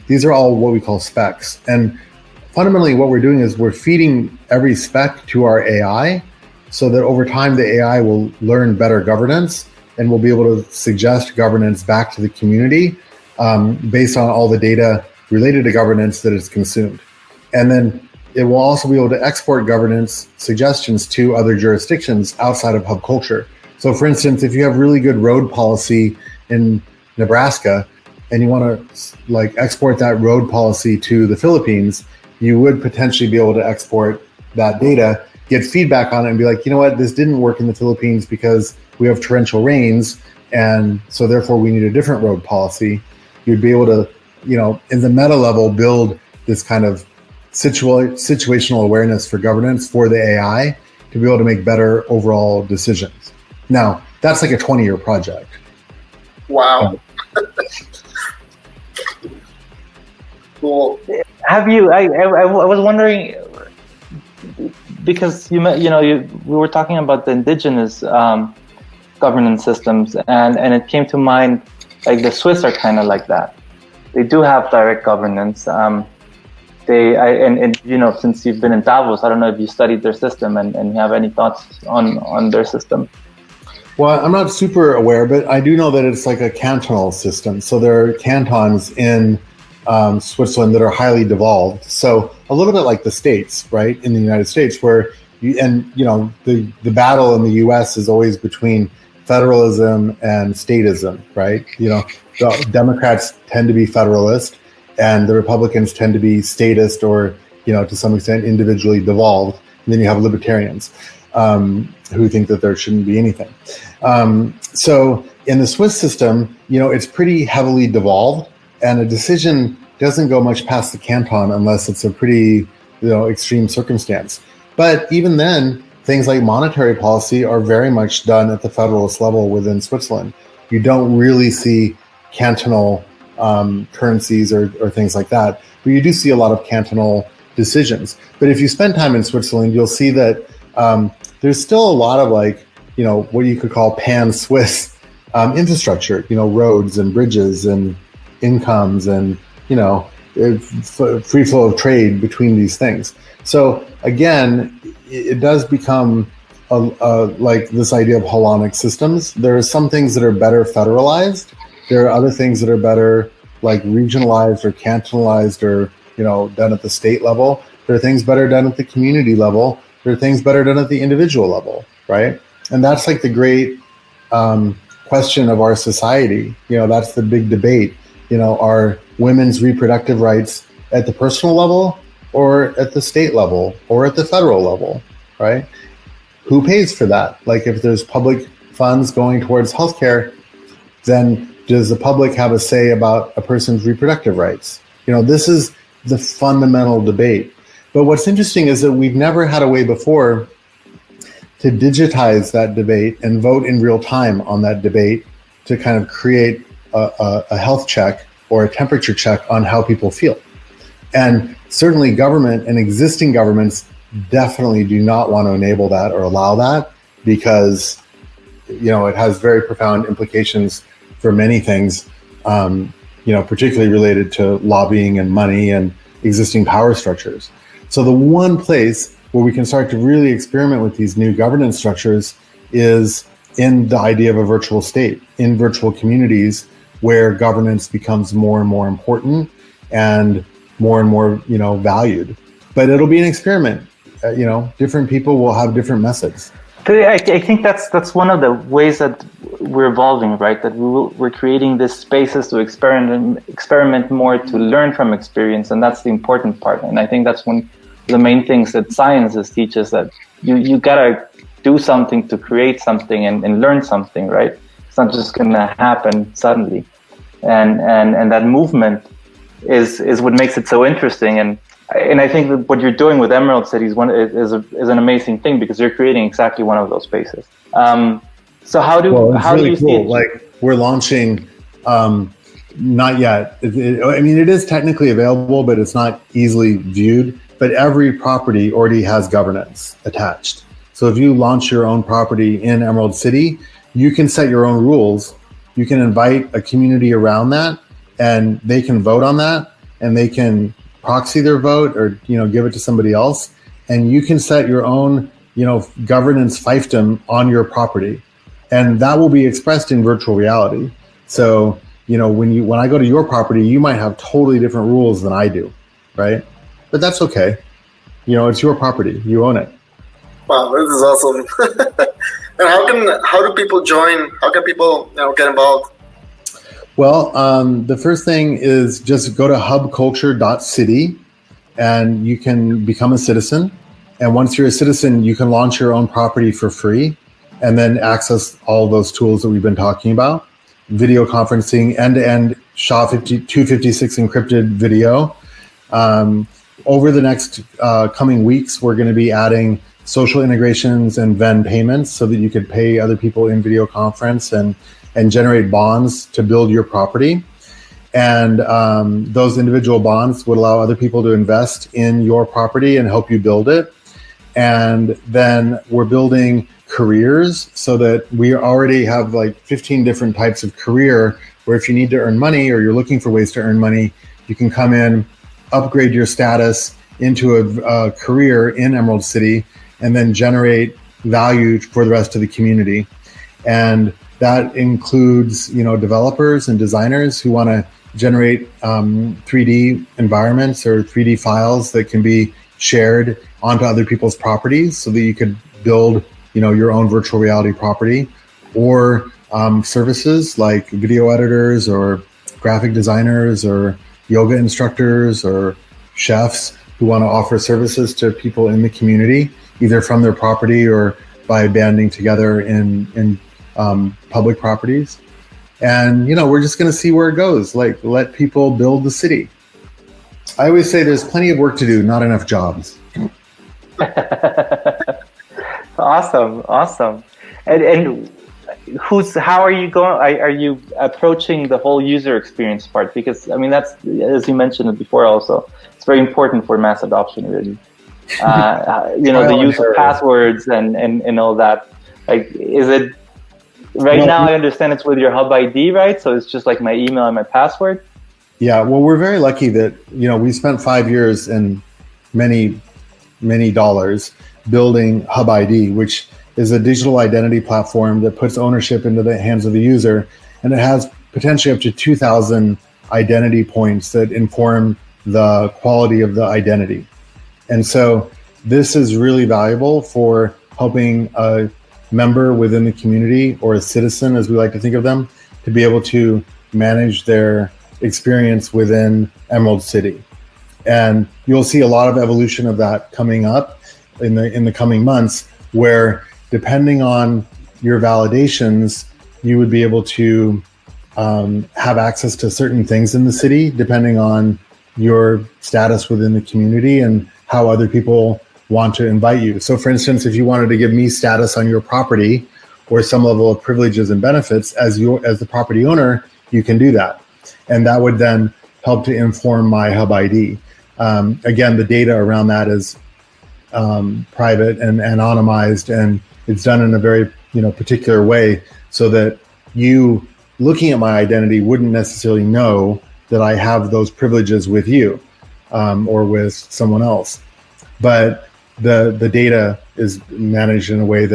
these are all what we call specs. And fundamentally what we're doing is we're feeding every spec to our AI so that over time the AI will learn better governance and we'll be able to suggest governance back to the community based on all the data related to governance that is consumed. And then it will also be able to export governance suggestions to other jurisdictions outside of hub culture. So for instance, if you have really good road policy in Nebraska and you want to export that road policy to the Philippines, you would potentially be able to export that data, get feedback on it and be like, this didn't work in the Philippines because we have torrential rains. And so therefore we need a different road policy. You'd be able to, in the meta level, build this kind of situational awareness for governance for the AI to be able to make better overall decisions. Now, that's like a 20-year project. Wow. Cool. Have you? I was wondering, because we were talking about the indigenous governance systems, and it came to mind, like the Swiss are kind of like that. They do have direct governance. Since you've been in Davos, I don't know if you studied their system and you have any thoughts on their system. Well, I'm not super aware, but I do know that it's like a cantonal system. So there are cantons in Switzerland that are highly devolved. So a little bit like the states, right, in the United States, where the battle in the U.S. is always between federalism and statism, right? The Democrats tend to be federalist, and the Republicans tend to be statist or to some extent individually devolved. And then you have libertarians who think that there shouldn't be anything. So in the Swiss system, it's pretty heavily devolved, and a decision doesn't go much past the canton unless it's a pretty extreme circumstance. But even then, things like monetary policy are very much done at the federalist level within Switzerland. You don't really see cantonal currencies or things like that, but you do see a lot of cantonal decisions. But if you spend time in Switzerland, you'll see that there's still a lot of what you could call pan-Swiss infrastructure, roads and bridges and incomes and, free flow of trade between these things. So again, it does become like this idea of holonic systems. There are some things that are better federalized. There are other things that are better like regionalized or cantonalized or, done at the state level. There are things better done at the community level. There are things better done at the individual level, right? And that's like the great question of our society. That's the big debate. Are women's reproductive rights at the personal level or at the state level or at the federal level, right? Who pays for that? Like if there's public funds going towards healthcare, then does the public have a say about a person's reproductive rights? This is the fundamental debate. But what's interesting is that we've never had a way before to digitize that debate and vote in real time on that debate to kind of create a health check or a temperature check on how people feel. And certainly government and existing governments definitely do not want to enable that or allow that because, it has very profound implications for many things, particularly related to lobbying and money and existing power structures. So the one place where we can start to really experiment with these new governance structures is in the idea of a virtual state, in virtual communities where governance becomes more and more important and more, valued. But it'll be an experiment. Different people will have different methods. I think that's one of the ways that we're evolving, right? That we're creating these spaces to experiment more, to learn from experience, and that's the important part. And I think that's one of the main things that sciences teach us, that you gotta do something to create something and learn something, right? It's not just gonna happen suddenly, and that movement is what makes it so interesting. And I think that what you're doing with Emerald City is an amazing thing, because you're creating exactly one of those spaces. So how do you see it? Like, we're launching, not yet. It is technically available, but it's not easily viewed. But every property already has governance attached. So if you launch your own property in Emerald City, you can set your own rules. You can invite a community around that, and they can vote on that, and they can proxy their vote or give it to somebody else, and you can set your own governance fiefdom on your property, and that will be expressed in virtual reality. So when I go to your property, you might have totally different rules than I do, right? But that's okay. It's your property, you own it. Wow, this is awesome. And how do people join? How can people get involved? Well, the first thing is just go to hubculture.city and you can become a citizen. And once you're a citizen, you can launch your own property for free and then access all those tools that we've been talking about. Video conferencing, end-to-end SHA-256 encrypted video. Over the next coming weeks, we're going to be adding social integrations and Venn payments so that you could pay other people in video conference and generate bonds to build your property. And those individual bonds would allow other people to invest in your property and help you build it. And then we're building careers so that we already have like 15 different types of career where if you need to earn money or you're looking for ways to earn money, you can come in, upgrade your status into a career in Emerald City, and then generate value for the rest of the community. And that includes, developers and designers who want to generate 3D environments or 3D files that can be shared onto other people's properties so that you could build, your own virtual reality property, or services like video editors or graphic designers or yoga instructors or chefs who want to offer services to people in the community, either from their property or by banding together in public properties. And, we're just going to see where it goes. Like, let people build the city. I always say there's plenty of work to do, not enough jobs. Awesome. And how are you going? Are you approaching the whole user experience part? Because, that's, as you mentioned it before also, it's very important for mass adoption, really. The use of passwords and all that. Like, is it, right now I understand it's with your Hub ID, right? So it's just like my email and my password? Yeah, well, we're very lucky that, we spent 5 years and many, many dollars building Hub ID, which is a digital identity platform that puts ownership into the hands of the user. And it has potentially up to 2,000 identity points that inform the quality of the identity. And so this is really valuable for helping a member within the community, or a citizen, as we like to think of them, to be able to manage their experience within Emerald City. And you'll see a lot of evolution of that coming up in the coming months, where depending on your validations, you would be able to have access to certain things in the city, depending on your status within the community and how other people want to invite you. So for instance, if you wanted to give me status on your property or some level of privileges and benefits as the property owner, you can do that. And that would then help to inform my Hub ID. Again, the data around that is private and anonymized, and it's done in a very particular way, so that you looking at my identity wouldn't necessarily know that I have those privileges with you or with someone else. but the data is managed in a way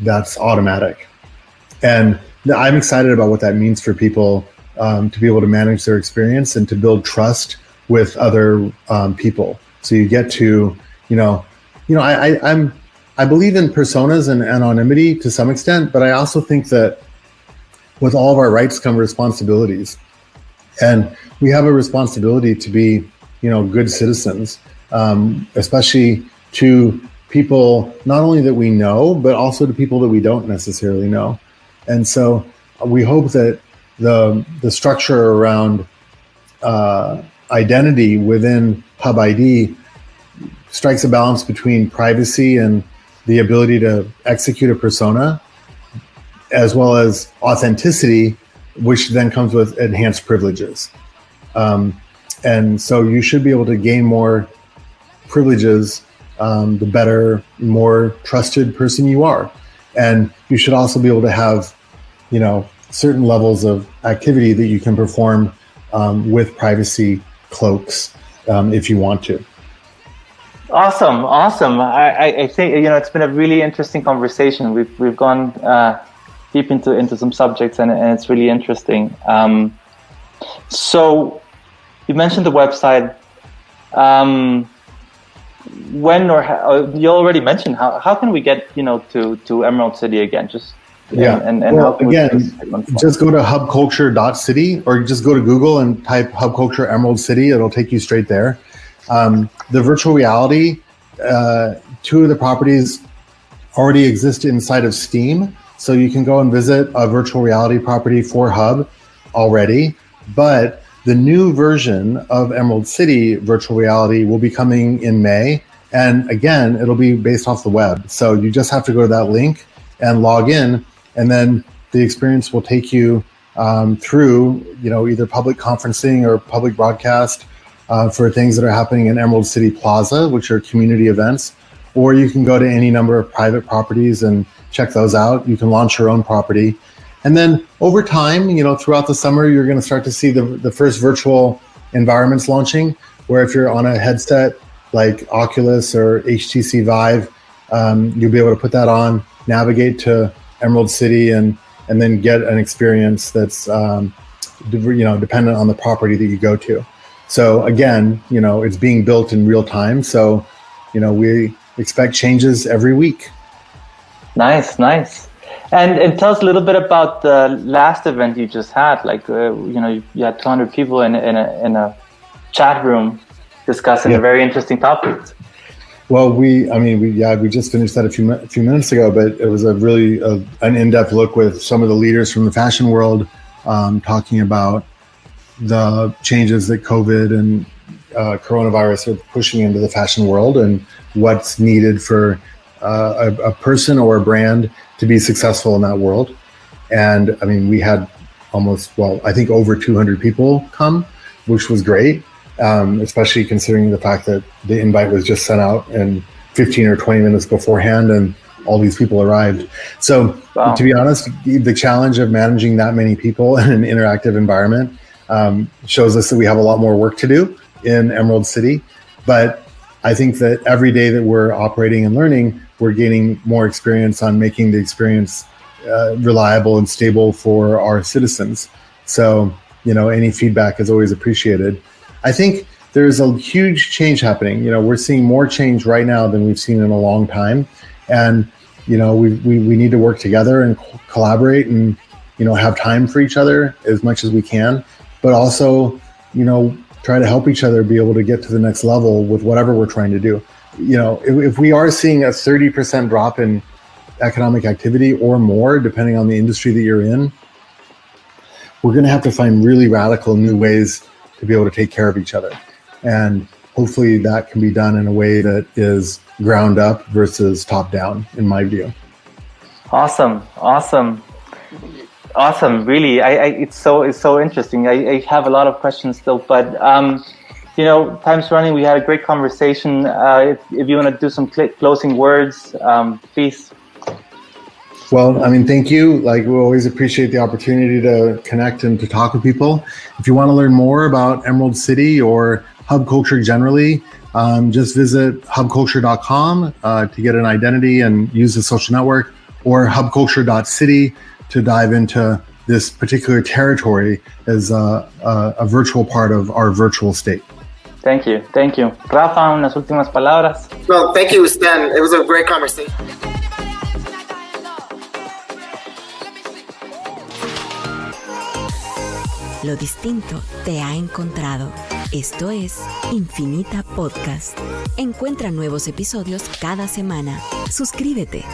that's automatic. And I'm excited about what that means for people to be able to manage their experience and to build trust with other people. So you get to, I believe in personas and anonymity to some extent, but I also think that with all of our rights come responsibilities. And we have a responsibility to be, good citizens, especially to people not only that we know, but also to people that we don't necessarily know. And so we hope that the structure around identity within Hub ID strikes a balance between privacy and the ability to execute a persona, as well as authenticity, which then comes with enhanced privileges. And so you should be able to gain more privileges, the better, more trusted person you are. And you should also be able to have, certain levels of activity that you can perform with privacy cloaks if you want to. Awesome. I think it's been a really interesting conversation. We've gone deep into some subjects, and it's really interesting. So you mentioned the website. When you already mentioned how can we get to Emerald City again? Just go to hubculture.city, or just go to Google and type Hub Culture Emerald City. It'll take you straight there. The virtual reality, 2 of the properties already exist inside of Steam. So you can go and visit a virtual reality property for Hub already. But the new version of Emerald City virtual reality will be coming in May. And again, it'll be based off the web. So you just have to go to that link and log in. And then the experience will take you through, either public conferencing or public broadcast for things that are happening in Emerald City Plaza, which are community events. Or you can go to any number of private properties and check those out. You can launch your own property. And then over time, throughout the summer, you're going to start to see the first virtual environments launching, where if you're on a headset like Oculus or HTC Vive, you'll be able to put that on, navigate to Emerald City, and then get an experience that's dependent on the property that you go to. So again, it's being built in real time. So, we expect changes every week. Nice. And tell us a little bit about the last event you just had. Like, you had 200 people in a chat room discussing a very interesting topic. Well, we just finished that a few minutes ago, but it was a really an in-depth look with some of the leaders from the fashion world, talking about the changes that COVID and coronavirus are pushing into the fashion world and what's needed for a person or a brand to be successful in that world. And we had I think over 200 people come, which was great. Especially considering the fact that the invite was just sent out in 15 or 20 minutes beforehand and all these people arrived. So To be honest, the challenge of managing that many people in an interactive environment shows us that we have a lot more work to do in Emerald City. But I think that every day that we're operating and learning, we're gaining more experience on making the experience reliable and stable for our citizens. So, any feedback is always appreciated. I think there's a huge change happening. We're seeing more change right now than we've seen in a long time. And, we need to work together and collaborate and, have time for each other as much as we can, but also, try to help each other be able to get to the next level with whatever we're trying to do. If we are seeing a 30% drop in economic activity or more, depending on the industry that you're in, we're going to have to find really radical new ways to be able to take care of each other. And hopefully that can be done in a way that is ground up versus top down, in my view. Awesome. Really, it's so interesting. I have a lot of questions still, but time's running. We had a great conversation. If you want to do some closing words, please. Well, thank you. We always appreciate the opportunity to connect and to talk with people. If you want to learn more about Emerald City or Hub Culture generally, just visit hubculture.com to get an identity and use the social network, or hubculture.city to dive into this particular territory as a virtual part of our virtual state. Thank you. Rafa, unas últimas palabras. Well, thank you, Stan. It was a great conversation. Lo distinto te ha encontrado. Esto es Infinita Podcast. Encuentra nuevos episodios cada semana. Suscríbete.